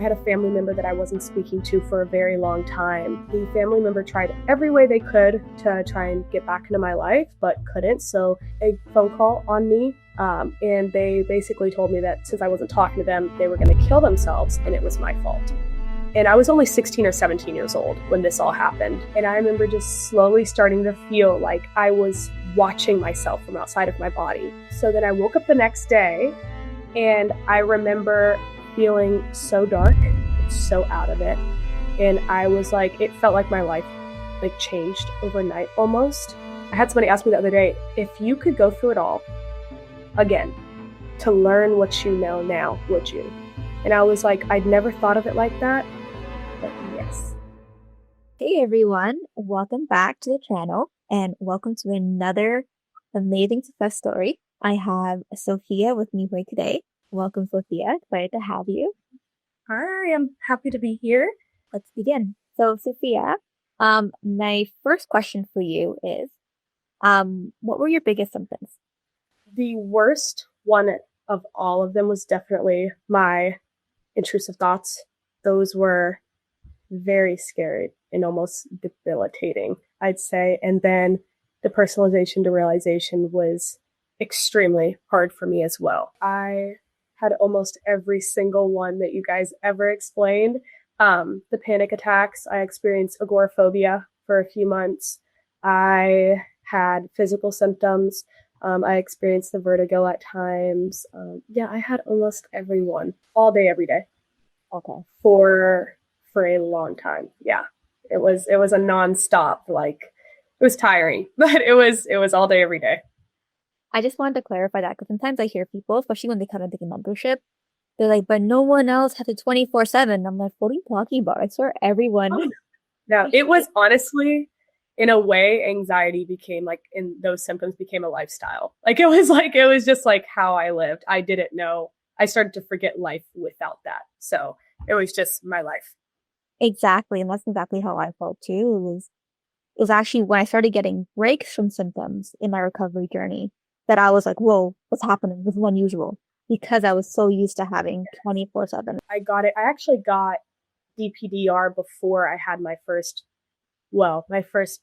I had a family member that I wasn't speaking to for a very long time. The family member tried every way they could to try and get back into my life, but couldn't. So a phone call on me, and they basically told me that since I wasn't talking to them, they were going to kill themselves, and it was my fault. And I was only 16 or 17 years old when this all happened. And I remember just slowly starting to feel like I was watching myself from outside of my body. So then I woke up the next day, and I remember feeling so dark, so out of it. And I was like, it felt like my life changed overnight almost. I had somebody ask me the other day, if you could go through it all again to learn what you know now, would you? And I was like, I'd never thought of it like that, but yes. Hey everyone, welcome back to the channel and welcome to another amazing success story. I have Sofia with me here today. Welcome, Sofia. Excited to have you. Hi, I'm happy to be here. Let's begin. So, Sofia, my first question for you is, what were your biggest symptoms? The worst one of all of them was definitely my intrusive thoughts. Those were very scary and almost debilitating, I'd say. And then the personalization to realization was extremely hard for me as well. I had almost every single one that you guys ever explained. The panic attacks, I experienced agoraphobia for a few months. I had physical symptoms. I experienced the vertigo at times. I had almost every one, all day, every day. Okay. For a long time. Yeah. It was a nonstop, it was tiring, but it was all day, every day. I just wanted to clarify that because sometimes I hear people, especially when they come into the membership, they're like, but no one else has it 24/7. I'm like, what are you talking about? I swear everyone. Oh, no, it was honestly, in a way, anxiety became in those symptoms became a lifestyle. It was just how I lived. I didn't know. I started to forget life without that. So it was just my life. Exactly. And that's exactly how I felt too. It was actually when I started getting breaks from symptoms in my recovery journey that I was like, whoa, what's happening? This is unusual because I was so used to having 24/7. I actually got DPDR before I had my first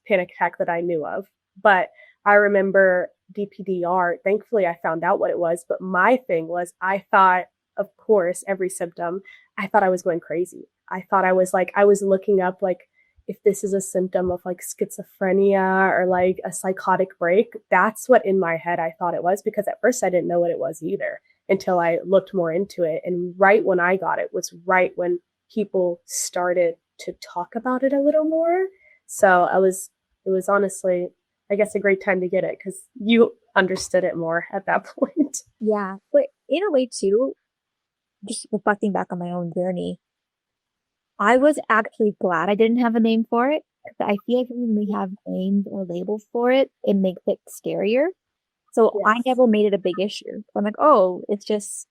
panic attack that I knew of. But I remember DPDR, thankfully I found out what it was. But my thing was, I thought, of course, every symptom, I thought I was going crazy. I thought I was looking up if this is a symptom of schizophrenia or a psychotic break. That's what in my head I thought it was, because at first I didn't know what it was either until I looked more into it. And right when I got it was right when people started to talk about it a little more. So it was honestly, I guess, a great time to get it because you understood it more at that point. Yeah, but in a way too, just reflecting back on my own journey, I was actually glad I didn't have a name for it. I feel like when we have names or labels for it, it makes it scarier. So Yes. I never made it a big issue. I'm like, oh, it's just,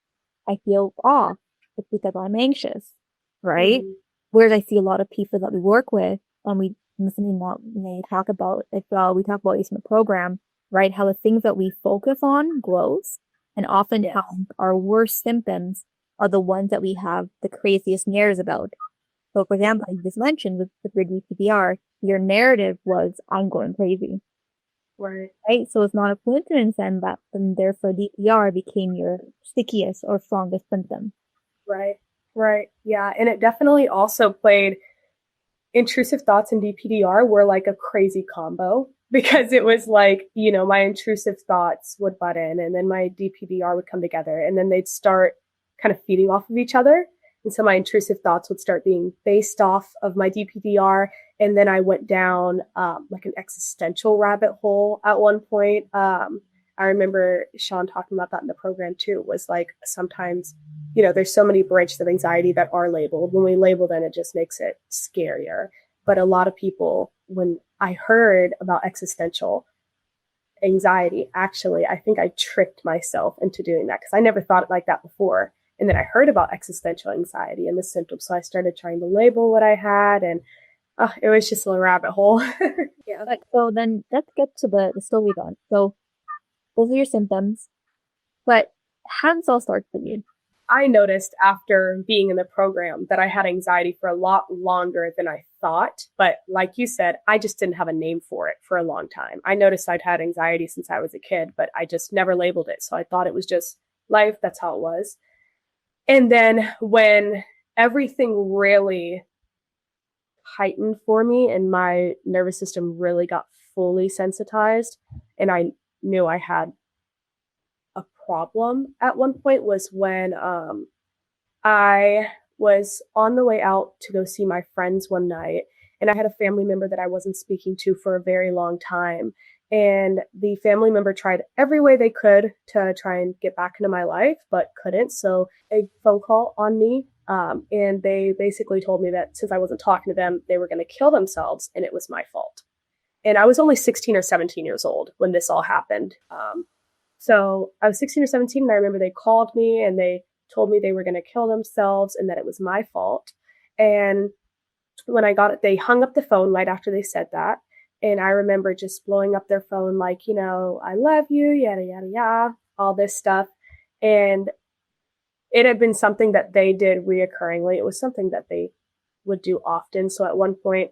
I feel off. It's because I'm anxious, right? Mm-hmm. Whereas I see a lot of people that we work with, and we listening what they talk about, we talk about this in the program, right? How the things that we focus on grows, and oftentimes our worst symptoms are the ones that we have the craziest narratives about. So, for example, you just mentioned with the DPDR, your narrative was, I'm going crazy. Right. Right? So it's not a coincidence then that then therefore DPDR became your stickiest or strongest symptom. Right. Right. Yeah. And it definitely also played, intrusive thoughts and DPDR were like a crazy combo because it was my intrusive thoughts would butt in and then my DPDR would come together and then they'd start kind of feeding off of each other. And so my intrusive thoughts would start being based off of my DPDR. And then I went down an existential rabbit hole at one point. I remember Shaan talking about that in the program too, was sometimes, there's so many branches of anxiety that are labeled. When we label them, it just makes it scarier. But a lot of people, when I heard about existential anxiety, actually, I think I tricked myself into doing that because I never thought it like that before. And then I heard about existential anxiety and the symptoms. So I started trying to label what I had, and it was just a little rabbit hole. Yeah. So then let's get to the story then. So those are your symptoms, but how did this all start for you? I noticed after being in the program that I had anxiety for a lot longer than I thought. But like you said, I just didn't have a name for it for a long time. I noticed I'd had anxiety since I was a kid, but I just never labeled it. So I thought it was just life. That's how it was. And then when everything really heightened for me and my nervous system really got fully sensitized, and I knew I had a problem at one point, was when I was on the way out to go see my friends one night, and I had a family member that I wasn't speaking to for a very long time. And the family member tried every way they could to try and get back into my life, but couldn't. So a phone call on me. And they basically told me that since I wasn't talking to them, they were going to kill themselves and it was my fault. And I was only 16 or 17 years old when this all happened. So I was 16 or 17, and I remember they called me and they told me they were going to kill themselves and that it was my fault. And when I got it, they hung up the phone right after they said that. And I remember just blowing up their phone, like, you know, I love you, yada, yada, yada, all this stuff. And it had been something that they did reoccurringly. It was something that they would do often. So at one point,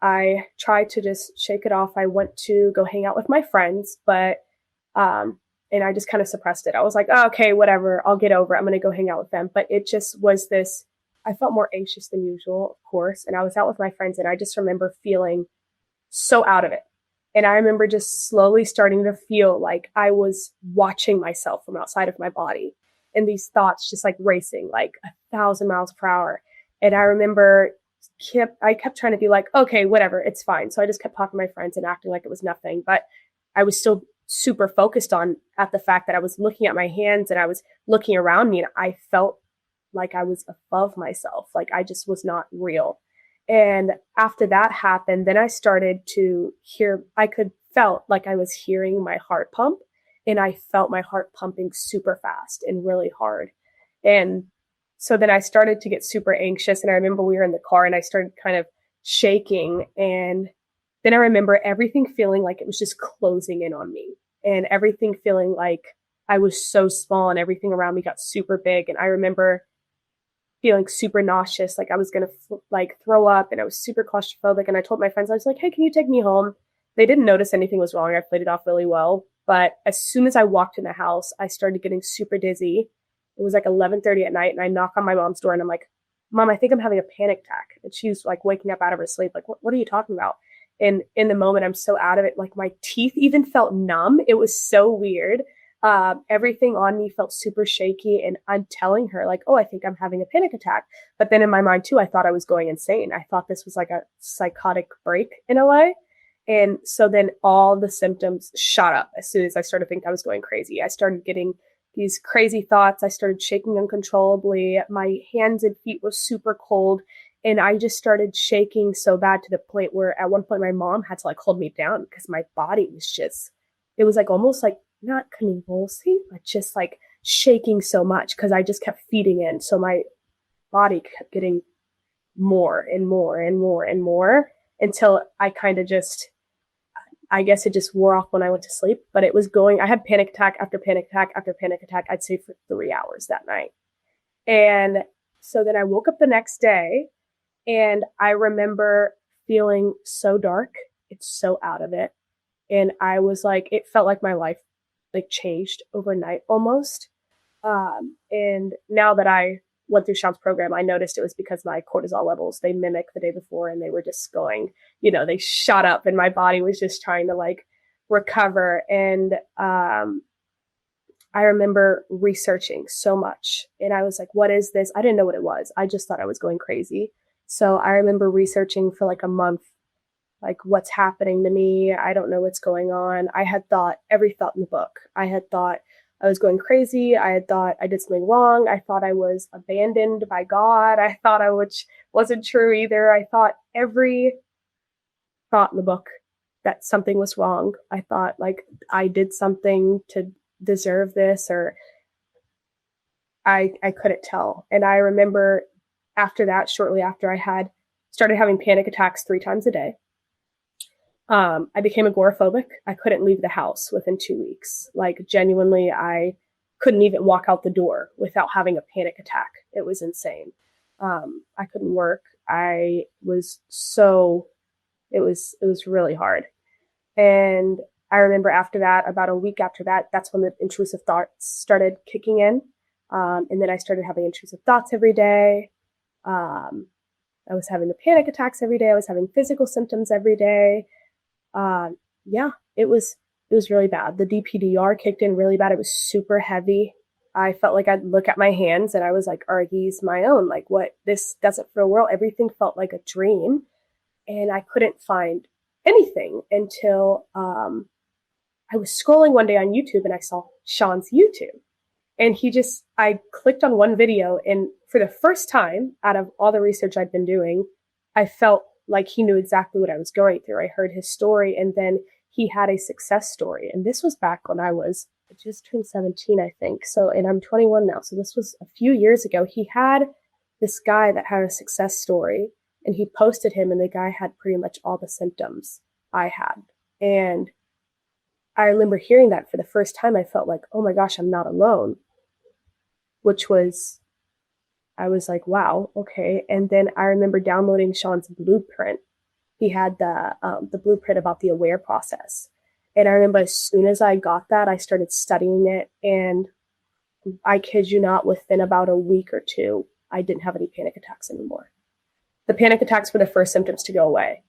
I tried to just shake it off. I went to go hang out with my friends, but and I just kind of suppressed it. I was like, oh, okay, whatever, I'll get over it. I'm going to go hang out with them. But it just was this, I felt more anxious than usual, of course. And I was out with my friends, and I just remember feeling so out of it. And I remember just slowly starting to feel like I was watching myself from outside of my body. And these thoughts just like racing like 1,000 miles per hour. And I remember I kept trying to be like, okay, whatever, it's fine. So I just kept talking to my friends and acting like it was nothing. But I was still super focused on at the fact that I was looking at my hands and I was looking around me, and I felt like I was above myself. Like I just was not real. And after that happened, then I started to felt like I was hearing my heart pump, and I felt my heart pumping super fast and really hard. And so then I started to get super anxious. And I remember we were in the car and I started kind of shaking, and then I remember everything feeling like it was just closing in on me, and everything feeling like I was so small and everything around me got super big. And I remember feeling super nauseous, like I was going to throw up, and I was super claustrophobic. And I told my friends, I was like, hey, can you take me home? They didn't notice anything was wrong. I played it off really well. But as soon as I walked in the house, I started getting super dizzy. It was like 11:30 at night, and I knock on my mom's door and I'm like, Mom, I think I'm having a panic attack. And she's like waking up out of her sleep. Like, what are you talking about? And in the moment, I'm so out of it. Like my teeth even felt numb. It was so weird. Everything on me felt super shaky. And I'm telling her like, oh, I think I'm having a panic attack. But then in my mind too, I thought I was going insane. I thought this was like a psychotic break in a way. And so then all the symptoms shot up as soon as I started to think I was going crazy. I started getting these crazy thoughts. I started shaking uncontrollably. My hands and feet were super cold. And I just started shaking so bad to the point where at one point my mom had to like hold me down because my body was just, it was like almost like not convulsing, but just like shaking so much because I just kept feeding in. So my body kept getting more and more and more and more until I kind of just, I guess it just wore off when I went to sleep. But it was going, I had panic attack after panic attack after panic attack, I'd say for 3 hours that night. And so then I woke up the next day, and I remember feeling so dark. It's so out of it. And I was like, it felt like my life like changed overnight almost. And now that I went through Shaan's program, I noticed it was because my cortisol levels, they mimicked the day before, and they were just going, they shot up, and my body was just trying to like recover. And I remember researching so much, and I was like, what is this? I didn't know what it was. I just thought I was going crazy. So I remember researching for like a month, like what's happening to me. I don't know what's going on. I had thought every thought in the book. I had thought I was going crazy. I had thought I did something wrong. I thought I was abandoned by God. I thought which wasn't true either. I thought every thought in the book that something was wrong. I thought like I did something to deserve this, or I couldn't tell. And I remember after that, shortly after, I had started having panic attacks 3 times a day. I became agoraphobic. I couldn't leave the house within 2 weeks. Like genuinely, I couldn't even walk out the door without having a panic attack. It was insane. I couldn't work. It was really hard. And I remember after that, about a week after that, that's when the intrusive thoughts started kicking in. And then I started having intrusive thoughts every day. I was having the panic attacks every day. I was having physical symptoms every day. Yeah, it was really bad. The DPDR kicked in really bad. It was super heavy. I felt like I'd look at my hands and I was like, are these my own? Like, what? This doesn't feel real. Everything felt like a dream. And I couldn't find anything until I was scrolling one day on YouTube and I saw Shaan's YouTube. And I clicked on one video, and for the first time out of all the research I'd been doing, I felt like he knew exactly what I was going through. I heard his story, and then he had a success story. And this was back when I just turned 17, I think. So, and I'm 21 now. So this was a few years ago. He had this guy that had a success story, and he posted him, and the guy had pretty much all the symptoms I had. And I remember hearing that for the first time. I felt like, oh my gosh, I'm not alone, I was like, wow, okay. And then I remember downloading Shaan's blueprint. He had the blueprint about the aware process. And I remember as soon as I got that, I started studying it. And I kid you not, within about a week or two, I didn't have any panic attacks anymore. The panic attacks were the first symptoms to go away.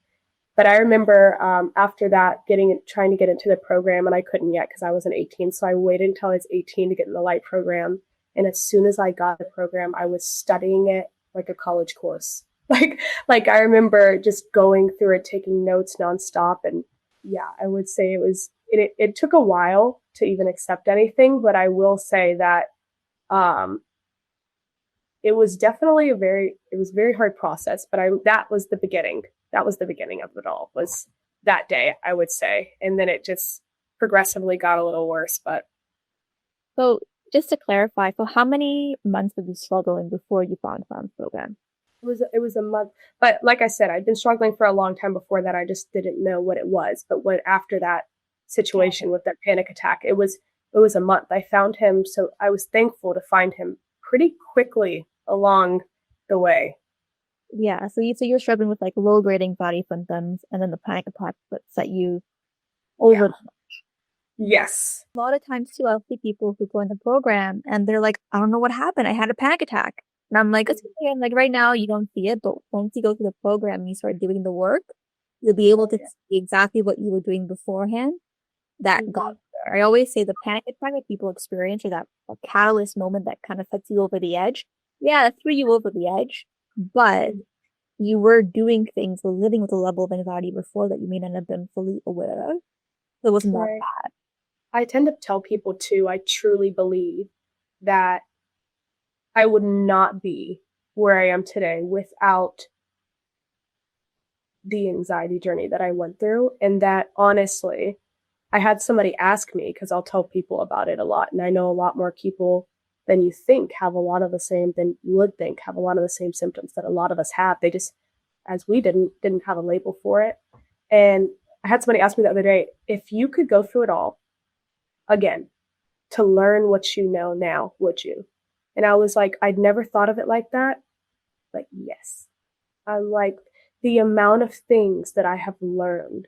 But I remember after that, trying to get into the program, and I couldn't yet because I wasn't 18. So I waited until I was 18 to get in the light program. And as soon as I got the program, I was studying it like a college course. Like I remember just going through it, taking notes nonstop. And yeah, I would say it took a while to even accept anything, but I will say that it was definitely a very hard process, but that was the beginning. That was the beginning of it all, was that day, I would say. And then it just progressively got a little worse, but. So just to clarify, for how many months were you struggling before you found Shaan's program? It was a month, but like I said, I'd been struggling for a long time before that. I just didn't know what it was. But after that situation with that panic attack, it was a month. I found him, so I was thankful to find him pretty quickly along the way. Yeah, so you're struggling with like low grade anxiety symptoms, and then the panic attack that set you over. Yes. A lot of times too, I'll see people who go in the program and they're like, I don't know what happened. I had a panic attack. And I'm like, it's okay. And like right now you don't see it, but once you go through the program and you start doing the work, you'll be able to see exactly what you were doing beforehand that got there. I always say the panic attack that people experience, or that a catalyst moment that kind of sets you over the edge. Yeah, it threw you over the edge, but you were doing things, living with a level of anxiety before that you may not have been fully aware of. So it wasn't that bad. I tend to tell people too, I truly believe that I would not be where I am today without the anxiety journey that I went through. And that honestly, I had somebody ask me, because I'll tell people about it a lot. And I know a lot more people than you think have a lot of the same, than you would think, have a lot of the same symptoms that a lot of us have. They just, as we didn't have a label for it. And I had somebody ask me the other day, if you could go through it all again to learn what you know now, would you? And I was like, I'd never thought of it like that. But yes, I'm like, the amount of things that I have learned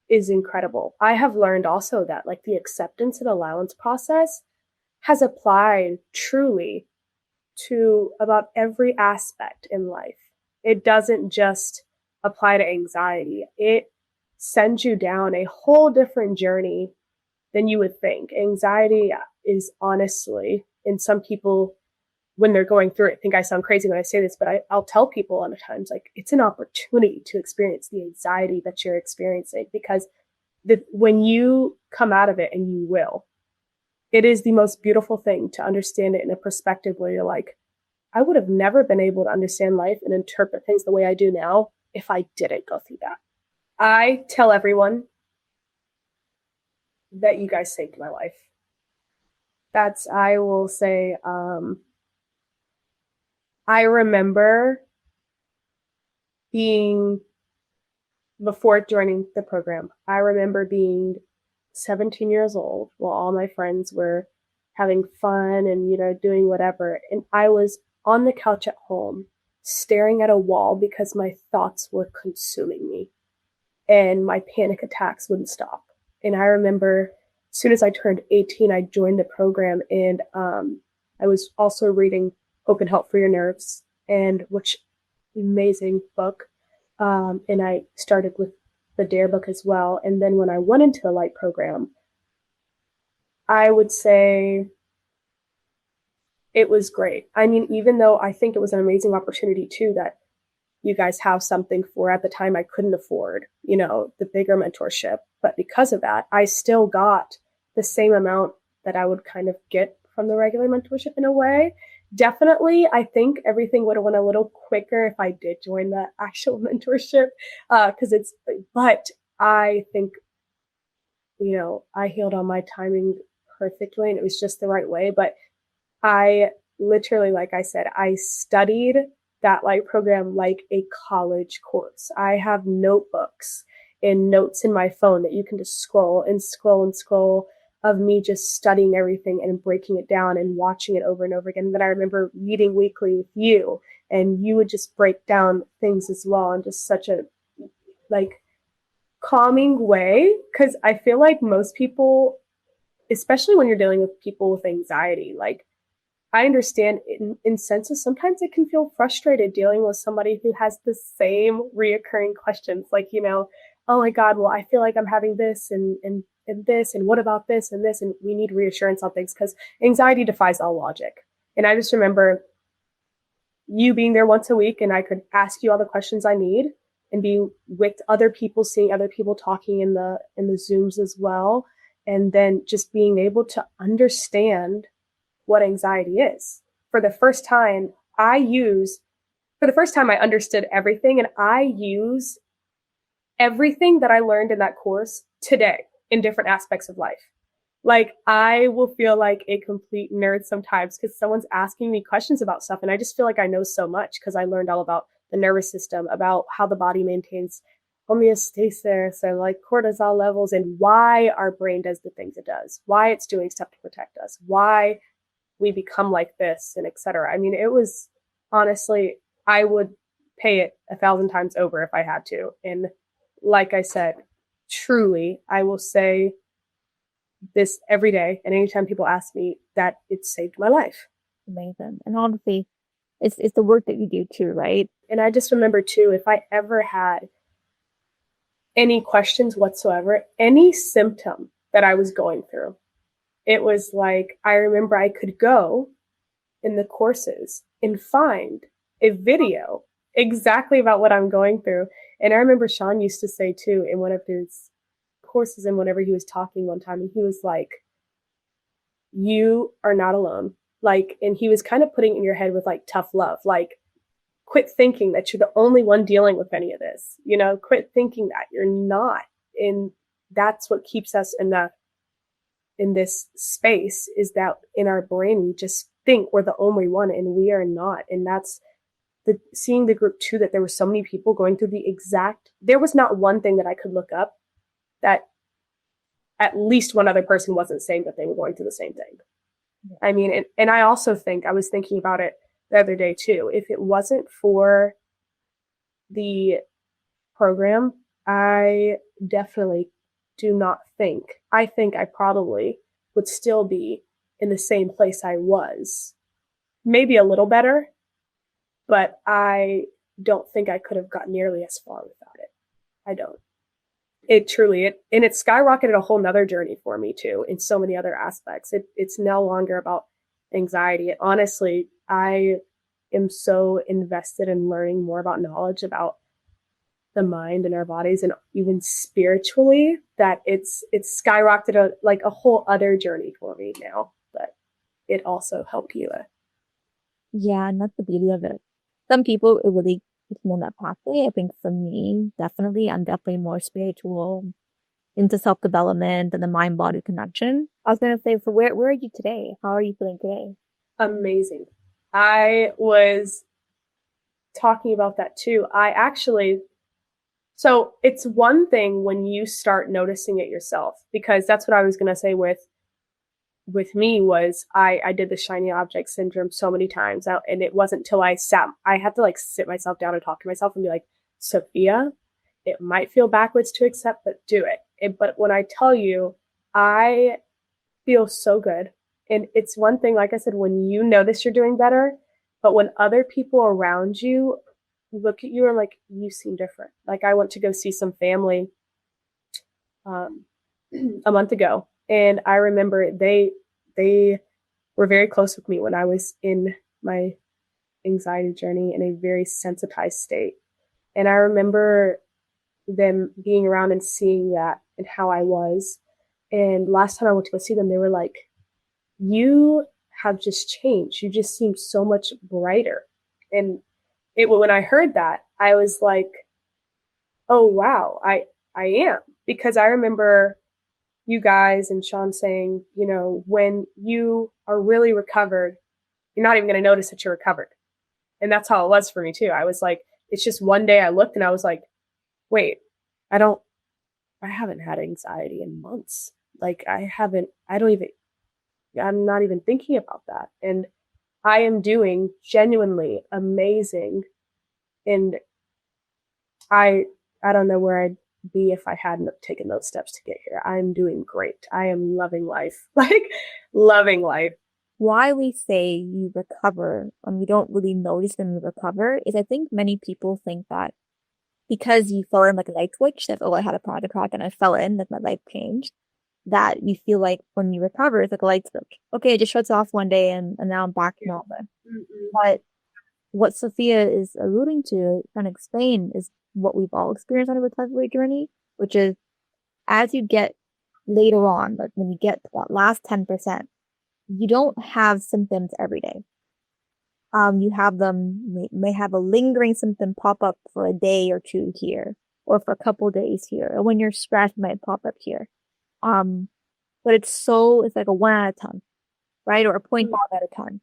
is incredible. I have learned also that like the acceptance and allowance process has applied truly to about every aspect in life. It doesn't just apply to anxiety. It sends you down a whole different journey than you would think. Anxiety is honestly, in some people, when they're going through it, think I sound crazy when I say this, but I'll tell people a lot of times, like, it's an opportunity to experience the anxiety that you're experiencing, because when you come out of it, and you will, it is the most beautiful thing to understand it in a perspective where you're like, I would have never been able to understand life and interpret things the way I do now if I didn't go through that. I tell everyone that you guys saved my life. I will say, I remember before joining the program, I remember being 17 years old while all my friends were having fun and, doing whatever. And I was on the couch at home staring at a wall because my thoughts were consuming me and my panic attacks wouldn't stop. And I remember as soon as I turned 18, I joined the program, and I was also reading Open Help for Your Nerves, and which amazing book. And I started with the DARE book as well. And then when I went into the light program, I would say it was great. I mean, even though I think it was an amazing opportunity too, that you guys have something for, at the time I couldn't afford, the bigger mentorship. But because of that, I still got the same amount that I would kind of get from the regular mentorship in a way. Definitely, I think everything would have went a little quicker if I did join the actual mentorship, but I think, I healed on my timing perfectly and it was just the right way. But I literally, like I said, I studied that light program like a college course. I have notebooks and notes in my phone that you can just scroll and scroll and scroll of me just studying everything and breaking it down and watching it over and over again. And then I remember reading weekly with you, and you would just break down things as well in just such a calming way. Cause I feel like most people, especially when you're dealing with people with anxiety, I understand in senses, sometimes it can feel frustrated dealing with somebody who has the same reoccurring questions. Oh my God, well, I feel like I'm having this and this, and what about this and this? And we need reassurance on things because anxiety defies all logic. And I just remember you being there once a week, and I could ask you all the questions I need and be with other people, seeing other people talking in the Zooms as well. And then just being able to understand what anxiety is. For the first time, I understood everything, and I use everything that I learned in that course today in different aspects of life. I will feel like a complete nerd sometimes because someone's asking me questions about stuff, and I just feel like I know so much because I learned all about the nervous system, about how the body maintains homeostasis and cortisol levels, and why our brain does the things it does, why it's doing stuff to protect us, why we become like this, and etc. I mean, it was honestly, I would pay it 1,000 times over if I had to. And like I said, truly, I will say this every day. And anytime people ask me, that it saved my life. Amazing. And honestly, it's the work that you do too, right? And I just remember too, if I ever had any questions whatsoever, any symptom that I was going through, it was I remember I could go in the courses and find a video exactly about what I'm going through. And I remember Shaan used to say too, in one of his courses, and whenever he was talking one time, and he was like, you are not alone. And he was kind of putting in your head with tough love, quit thinking that you're the only one dealing with any of this, quit thinking that you're not. And that's what keeps us in this space, is that in our brain, we just think we're the only one, and we are not. And that's seeing the group too, that there were so many people going through there was not one thing that I could look up that at least one other person wasn't saying that they were going through the same thing. Yeah. I mean, and I also think, I was thinking about it the other day too, if it wasn't for the program, I definitely I think I probably would still be in the same place I was, maybe a little better, but I don't think I could have gotten nearly as far without it. I don't. It truly, and it skyrocketed a whole nother journey for me too, in so many other aspects. It's no longer about anxiety. Honestly, I am so invested in learning more about knowledge about the mind and our bodies, and even spiritually, that it's skyrocketed a whole other journey for me now, but it also helped heal it. Yeah, and that's the beauty of it. Some people, it really it's more that pathway. I think for me, definitely, I'm definitely more spiritual, into self-development and the mind-body connection. I was going to say, for where are you today? How are you feeling today? Amazing. I was talking about that too. So it's one thing when you start noticing it yourself, because that's what I was going to say with with me was I did the shiny object syndrome so many times, and it wasn't till I had to like sit myself down and talk to myself and be like, Sophia, it might feel backwards to accept, but do it. But when I tell you, I feel so good. And it's one thing, like I said, when you notice you're doing better, but when other people around you look at you and like, you seem different. Like I went to go see some family um, a month ago, and I remember they were very close with me when I was in my anxiety journey in a very sensitized state. And I remember them being around and seeing that and how I was. And last time I went to go see them, they were like, you have just changed. You just seem so much brighter. And when I heard that, I was like, oh wow, I am. Because I remember you guys and Shaan saying, when you are really recovered, you're not even going to notice that you're recovered. And that's how it was for me too. I was like, it's just one day I looked and I was like, wait, I haven't had anxiety in months. Like I'm not even thinking about that. And I am doing genuinely amazing. And I don't know where I'd be if I hadn't taken those steps to get here. I'm doing great. I am loving life. Like loving life. Why we say you recover and we don't really notice when you recover is I think many people think that because you fell in like a light switch, that, oh, I had a panic attack and I fell in, that my life changed, that you feel like when you recover, it's like a light switch. Okay, it just shuts off one day and now I'm back to normal. Mm-mm. But what Sophia is alluding to, trying to explain, is what we've all experienced on a recovery journey, which is as you get later on, like when you get to that last 10%, you don't have symptoms every day. You have them may have a lingering symptom pop up for a day or two here, or for a couple days here, or when you're stressed, it might pop up here. But it's like a 1 out of 10, right? Or a 0.5 out of 10. And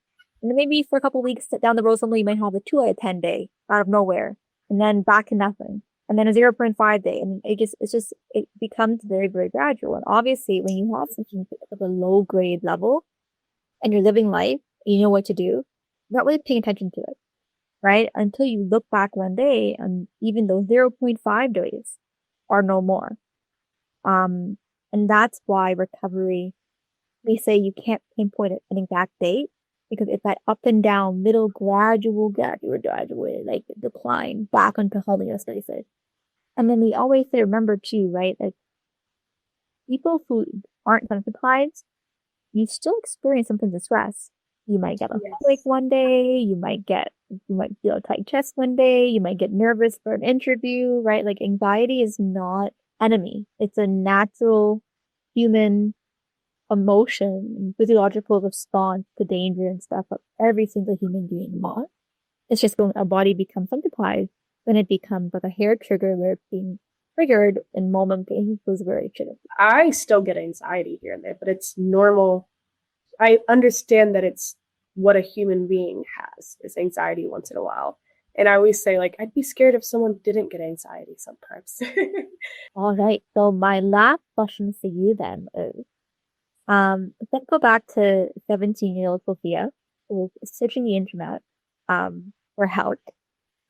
then maybe for a couple weeks down the road, somebody might have a 2 out of 10 day out of nowhere, and then back to nothing, and then a 0.5 day, and it becomes very, very gradual. And obviously, when you have something of a low grade level, and you're living life, you know what to do, not really paying attention to it, right? Until you look back one day and even those 0.5 days are no more. And that's why recovery, we say you can't pinpoint an exact date because it's that up and down, middle, gradual, like decline back into homeostasis. And then we always say, remember too, right? Like people who aren't sensitized, you still experience symptoms of stress. You might get a headache one day, you might feel a tight chest one day, you might get nervous for an interview, right? Like anxiety is not enemy. It's a natural human emotion and physiological response to danger and stuff that every single human being wants. It's just when our body becomes sensitized, then it becomes like a hair trigger where it's being triggered in moments where it shouldn't. I still get anxiety here and there, but it's normal. I understand that it's what a human being has is anxiety once in a while. And I always say, like, I'd be scared if someone didn't get anxiety sometimes. All right. So my last question for you then is, let's go back to 17-year-old Sophia, who was searching the internet, for help.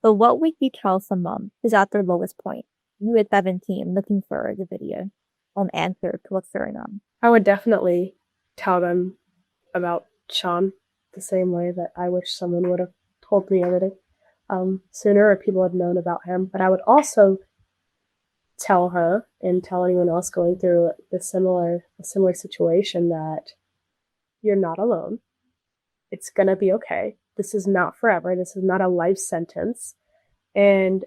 So what would you tell someone who's at their lowest point? You at 17 looking for the video answer to what's going on. I would definitely tell them about Shaan the same way that I wish someone would have told me everything sooner, or people had known about him. But I would also tell her and tell anyone else going through a similar situation that you're not alone. It's gonna be okay. This is not forever. This is not a life sentence. And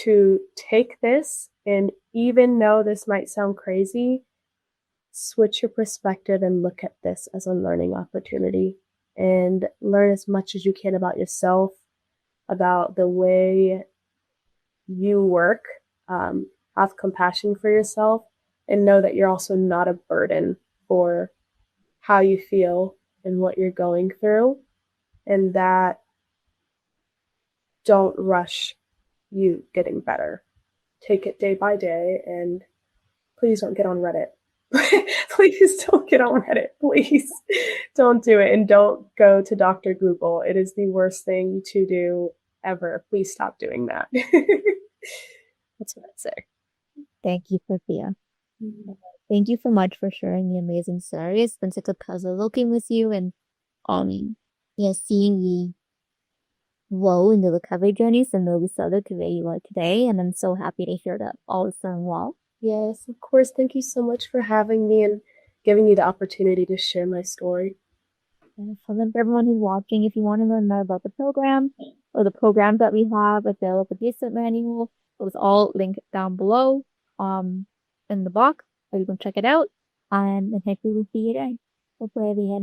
to take this, and even though this might sound crazy, switch your perspective and look at this as a learning opportunity and learn as much as you can about yourself, about the way you work. Have compassion for yourself and know that you're also not a burden for how you feel and what you're going through, and that don't rush you getting better. Take it day by day, and please don't get on Reddit. Please don't get on Reddit. Please don't do it. And don't go to Dr. Google. It is the worst thing to do ever. Please stop doing that. That's what I'd say. Thank you, Sophia. Thank you so much for sharing the amazing story. It's been such a pleasure looking with you and seeing the woe in the recovery journeys and where we started to where you are today. And I'm so happy to hear that all is going well. Yes, of course. Thank you so much for having me and giving me the opportunity to share my story. And for everyone who's watching, if you want to learn more about the program or the programs that we have, available participant manual, it was all linked down below in the box, or you can check it out. And hopefully we'll see you there. Hopefully, at the end.